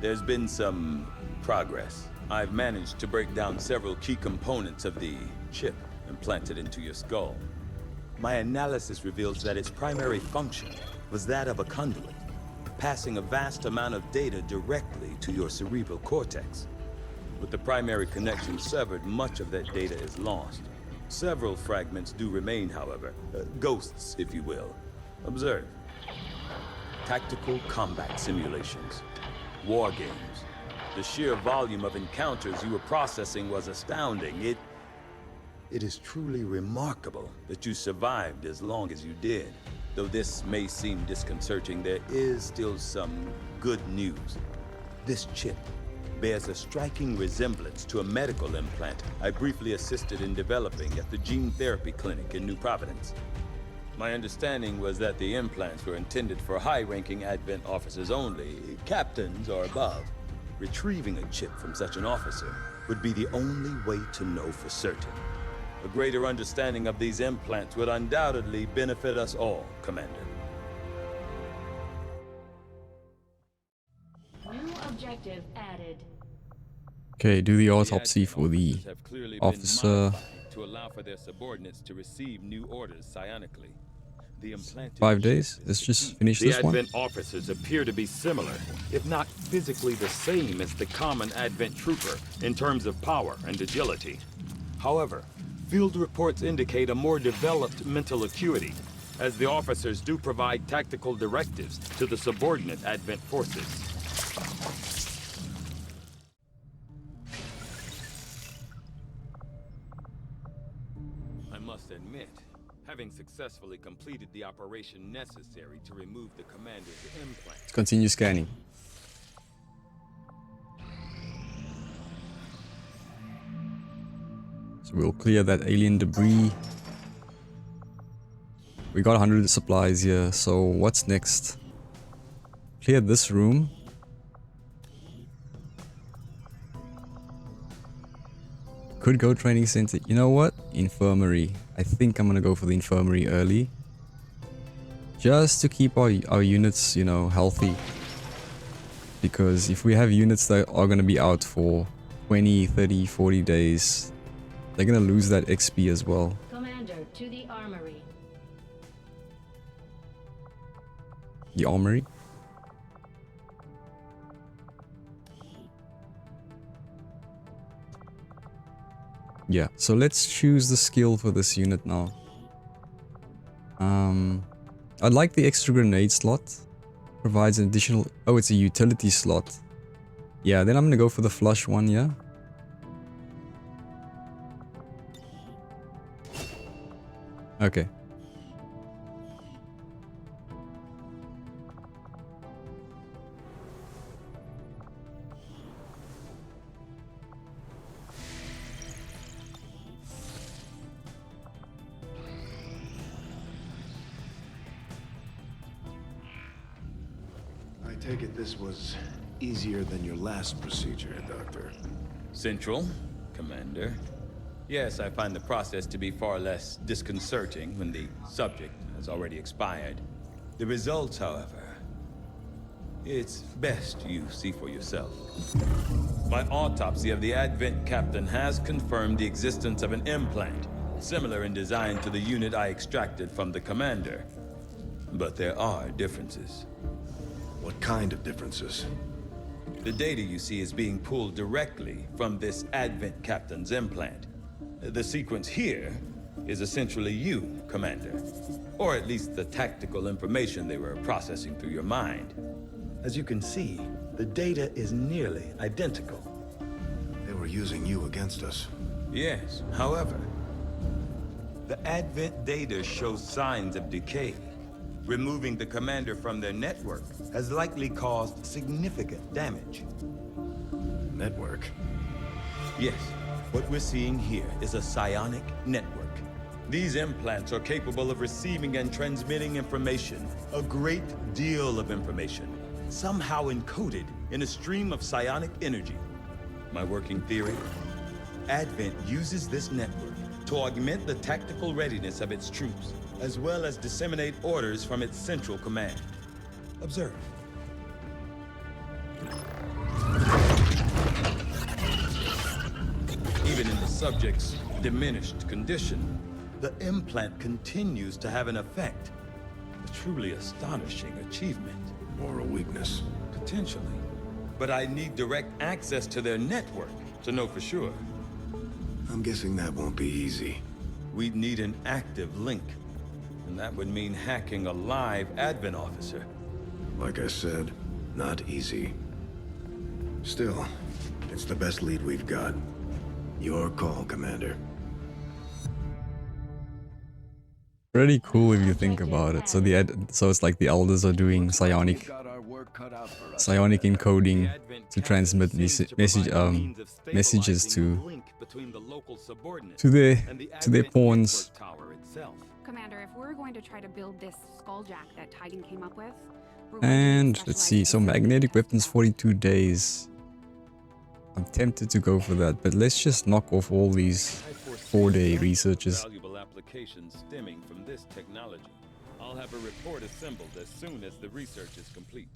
Q: There's been some progress. I've managed to break down several key components of the chip implanted into your skull. My analysis reveals that its primary function was that of a conduit, passing a vast amount of data directly to your cerebral cortex. With the primary connection severed, much of that data is lost. Several fragments do remain, however. Ghosts, if you will. Observe. Tactical combat simulations. War games. The sheer volume of encounters you were processing was astounding. It is truly remarkable that you survived as long as you did. Though this may seem disconcerting, there is still some good news. This chip bears a striking resemblance to a medical implant I briefly assisted in developing at the gene therapy clinic in New Providence. My understanding was that the implants were intended for high-ranking Advent officers only, captains or above. Retrieving a chip from such an officer would be the only way to know for certain. A greater understanding of these implants would undoubtedly benefit us all, Commander.
H: New objective added.
A: Okay, do the autopsy for the officer.
F: To allow for their subordinates to receive new orders psionically. The implanted
A: 5 days. Let's just finish this one.
F: The Advent officers appear to be similar, if not physically the same as the common Advent trooper in terms of power and agility. However, field reports indicate a more developed mental acuity, as the officers do provide tactical directives to the subordinate Advent forces. I must admit, having successfully completed the operation necessary to remove the commander's implant.
A: Let's continue scanning. So we'll clear that alien debris. We got 100 supplies here, so what's next? Clear this room. Could go training center. You know what? Infirmary. I think I'm gonna go for the infirmary early. Just to keep our units, you know, healthy. Because if we have units that are gonna be out for 20, 30, 40 days, they're gonna lose that XP as well.
H: Commander, to the armory.
A: The armory? Yeah, so let's choose the skill for this unit now. I'd like the extra grenade slot. Provides an additional... Oh, it's a utility slot. Yeah, then I'm gonna go for the flush one, yeah? Okay.
O: take it this was easier than your last procedure, Doctor.
Q: Central, Commander. Yes, I find the process to be far less disconcerting when the subject has already expired. The results, however, it's best you see for yourself. My autopsy of the Advent captain has confirmed the existence of an implant, similar in design to the unit I extracted from the commander. But there are differences.
O: What kind of differences?
Q: The data you see is being pulled directly from this Advent captain's implant. The sequence here is essentially you, Commander. Or at least the tactical information they were processing through your mind. As you can see, the data is nearly identical.
O: They were using you against us.
Q: Yes, however, the Advent data shows signs of decay. Removing the commander from their network has likely caused significant damage.
O: Network?
Q: Yes, what we're seeing here is a psionic network. These implants are capable of receiving and transmitting information, a great deal of information, somehow encoded in a stream of psionic energy. My working theory? Advent uses this network to augment the tactical readiness of its troops, as well as disseminate orders from its central command. Observe. Even in the subject's diminished condition, the implant continues to have an effect. A truly astonishing achievement.
O: Or a weakness.
Q: Potentially. But I need direct access to their network to know for sure.
O: I'm guessing that won't be easy.
Q: We'd need an active link. And that would mean hacking a live Advent officer.
O: Like I said, not easy. Still, it's the best lead we've got. Your call, Commander.
A: Pretty cool if you think about it. So it's like the elders are doing psionic encoding to transmit messages to their pawns.
R: Commander, if we're going to try to build this skulljack that Tigan came up with,
A: And let's see, so magnetic weapons 42 days. I'm tempted to go for that, but let's just knock off all these 4-day researches.
Q: Valuable applications stemming from this technology. I'll have a report assembled as soon as the research is complete.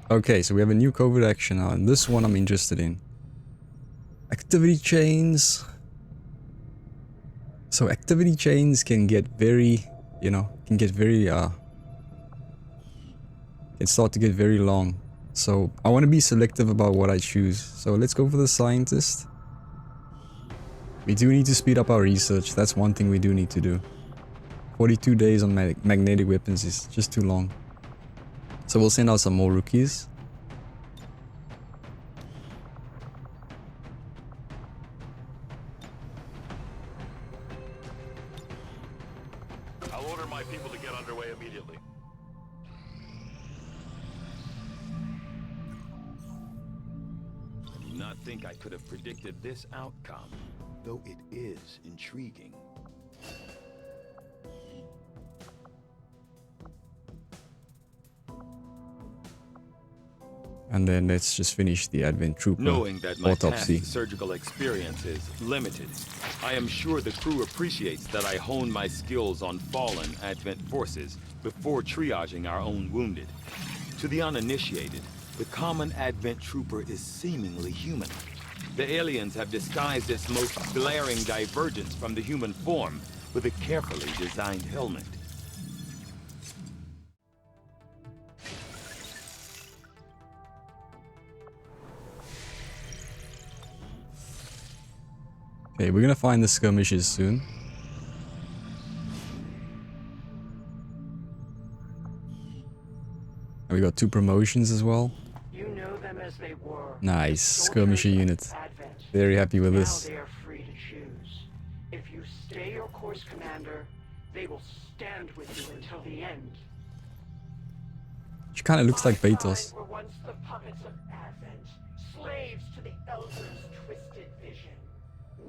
A: Okay, so we have a new covert action now, and this one I'm interested in. Activity chains. So activity chains can get very, can start to get very long. So I want to be selective about what I choose. So let's go for the scientist. We do need to speed up our research. That's one thing we do need to do. 42 days on magnetic weapons is just too long. So we'll send out some more rookies.
F: I'll order my people to get underway immediately.
Q: I do not think I could have predicted this outcome, though it is intriguing.
A: And then let's just finish the Advent Trooper
Q: Knowing that my
A: autopsy.
Q: past surgical experience is limited, I am sure the crew appreciates that I hone my skills on fallen Advent forces before triaging our own wounded. To the uninitiated, the common Advent Trooper is seemingly human. The aliens have disguised its most glaring divergence from the human form with a carefully designed helmet.
A: Okay, we're gonna find the skirmishes soon. And we got 2 promotions as well.
S: You know them as they were.
A: Nice, skirmisher unit. Very happy with this.
S: Now they are free to choose. If you stay your course, Commander, they will stand with you until the end.
A: She kind of looks like Betos.
S: Were once the puppets of Advent, slaves to the Elders' twisted vision.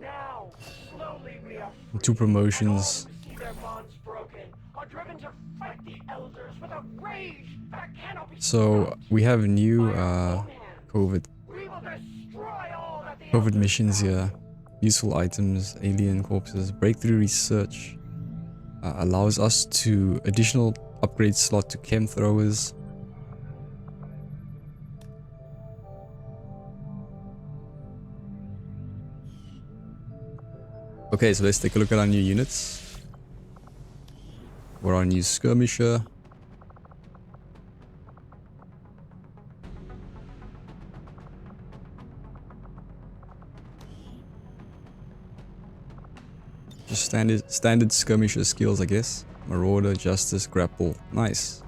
S: Now, slowly we are
A: 2 promotions.
S: see their bonds broken. are driven to fight the Elders with a rage that cannot be
A: So we have new Covert missions here. Useful items, alien corpses, breakthrough research. Allows us to additional upgrade slot to chem throwers. Okay, so let's take a look at our new units. We're our new skirmisher. Just standard skirmisher skills, I guess. Marauder, Justice, Grapple. Nice.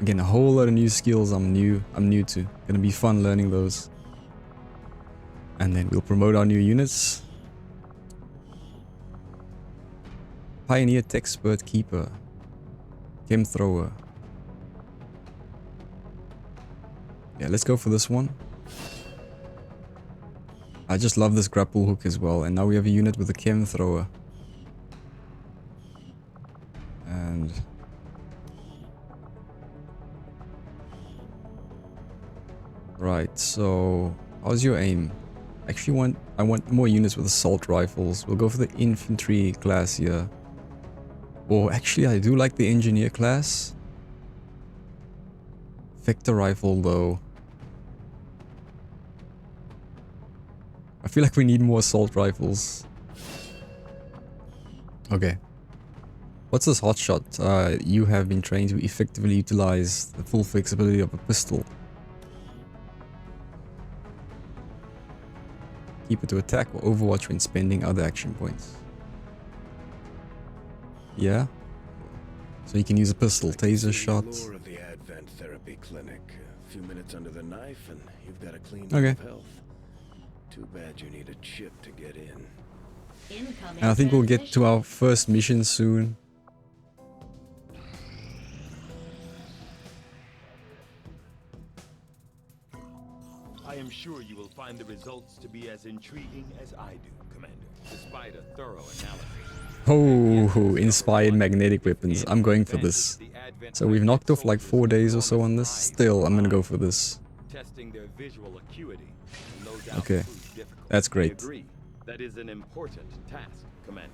A: Again, a whole lot of new skills I'm new to. Gonna be fun learning those. And then we'll promote our new units. Pioneer, Techspert, Keeper. Chem Thrower. Yeah, let's go for this one. I just love this grapple hook as well. And now we have a unit with a Chem Thrower. And right, so how's your aim? Actually, I want more units with assault rifles. We'll go for the infantry class here. Or actually, I do like the engineer class. Vector rifle though. I feel like we need more assault rifles. Okay. What's this hotshot? You have been trained to effectively utilize the full flexibility of a pistol. Keep it to attack or overwatch when spending other action points. Yeah. So you can use a pistol, taser shot.
O: Lore of the Advent Therapy Clinic. A few minutes under the knife and you've got a clean
A: Okay.
O: bill of health. Too bad you need a chip to get in.
A: And I think we'll get to our first mission soon.
J: I am sure you will find the results to be as intriguing as I do, Commander, despite a thorough analysis.
A: Oh, inspired magnetic weapons. I'm going for this. So we've knocked off like 4 days or so on this. Still, I'm gonna go for this.
J: Testing their visual acuity.
A: Okay, that's great.
J: That is an important task, Commander.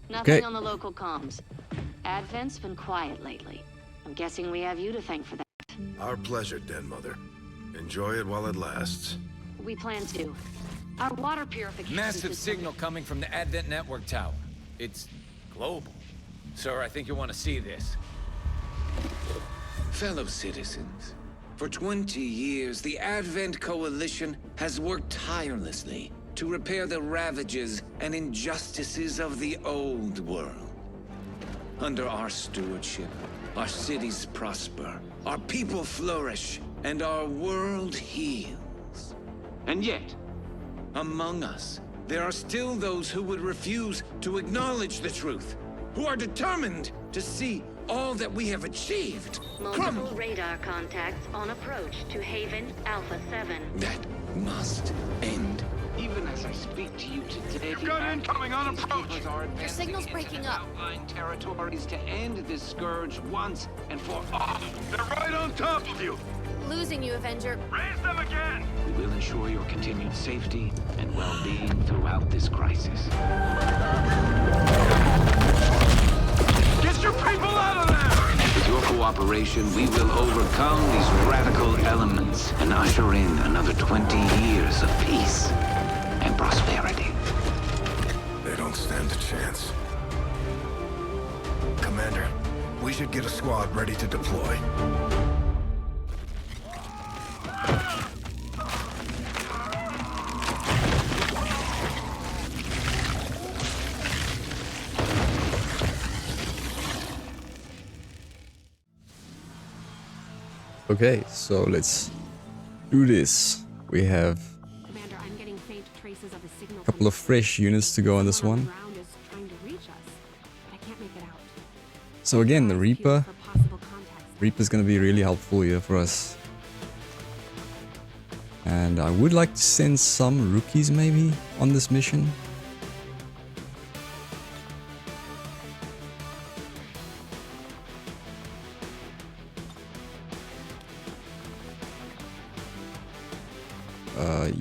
H: Nothing
A: Okay.
H: on the local comms. Advent's been quiet lately. I'm guessing we have you to thank for that.
O: Our pleasure, Den Mother. Enjoy it while it lasts.
H: We plan to. Our water purification
L: Massive
H: system-
L: signal coming from the Advent network tower. It's global. Sir, I think you want to see this.
T: Fellow citizens, for 20 years, the Advent Coalition has worked tirelessly to repair the ravages and injustices of the old world. Under our stewardship, our cities prosper, our people flourish, and our world heals. And yet, among us, there are still those who would refuse to acknowledge the truth, who are determined to see all that we have achieved crumble.
H: Multiple radar contacts on approach to Haven Alpha 7.
T: That must end.
M: Even as I speak to you today,
F: You've got incoming on approach.
H: Your signal's breaking up.
M: Outlying territories to end this scourge once and for all.
F: They're right on top of you.
H: Losing you, Avenger.
F: Raise them again.
M: We will ensure your continued safety and well-being throughout this crisis.
F: Get your people out of there!
M: With your cooperation, we will overcome these radical elements and usher in another 20 years of peace and prosperity.
O: They don't stand a chance. Commander, we should get a squad ready to deploy.
A: Okay, so let's do this. We have
B: Commander, I'm getting faint traces of a signal.
A: a couple of fresh units to go on this one.
B: Ground is trying to reach us, but I can't make it out.
A: So again, the Reaper.
B: For possible contacts
A: Reaper's gonna be really helpful here for us. And I would like to send some rookies maybe on this mission.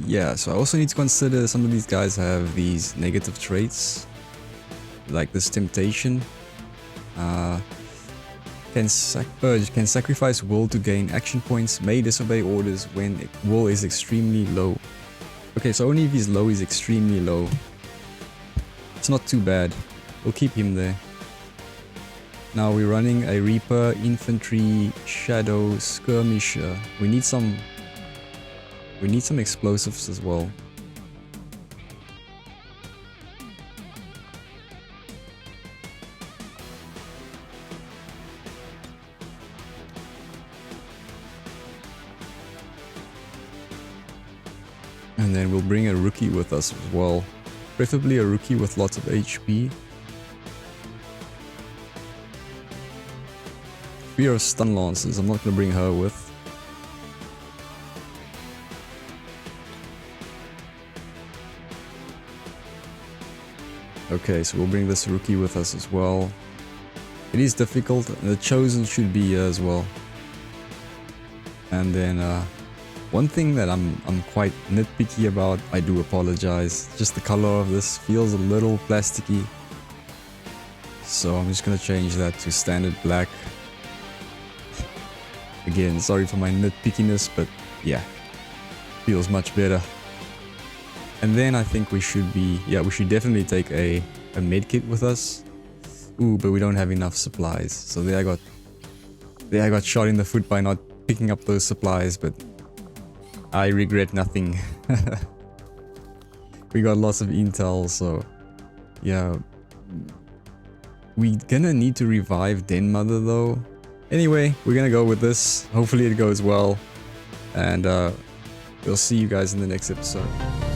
A: Yeah, so I also need to consider some of these guys have these negative traits, like this temptation. Can sacrifice will to gain action points, may disobey orders when will is extremely low. Okay, so only if he's low, he's extremely low. It's not too bad. We'll keep him there. Now we're running a Reaper, Infantry, Shadow, Skirmisher. We need some explosives as well. And then we'll bring a rookie with us as well. Preferably a rookie with lots of HP. Fear of stun lances, I'm not gonna bring her with. Okay, so we'll bring this rookie with us as well. It is difficult, and the Chosen should be here as well. And then one thing that I'm quite nitpicky about, I do apologize, just the color of this feels a little plasticky. So I'm just gonna change that to standard black. Again, sorry for my nitpickiness, but yeah, feels much better. And then I think we should be, yeah, we should definitely take a medkit with us. Ooh, but we don't have enough supplies. So there I got shot in the foot by not picking up those supplies, but I regret nothing. We got lots of intel, so yeah. We're gonna need to revive Den Mother though. Anyway, we're gonna go with this. Hopefully it goes well. And we'll see you guys in the next episode.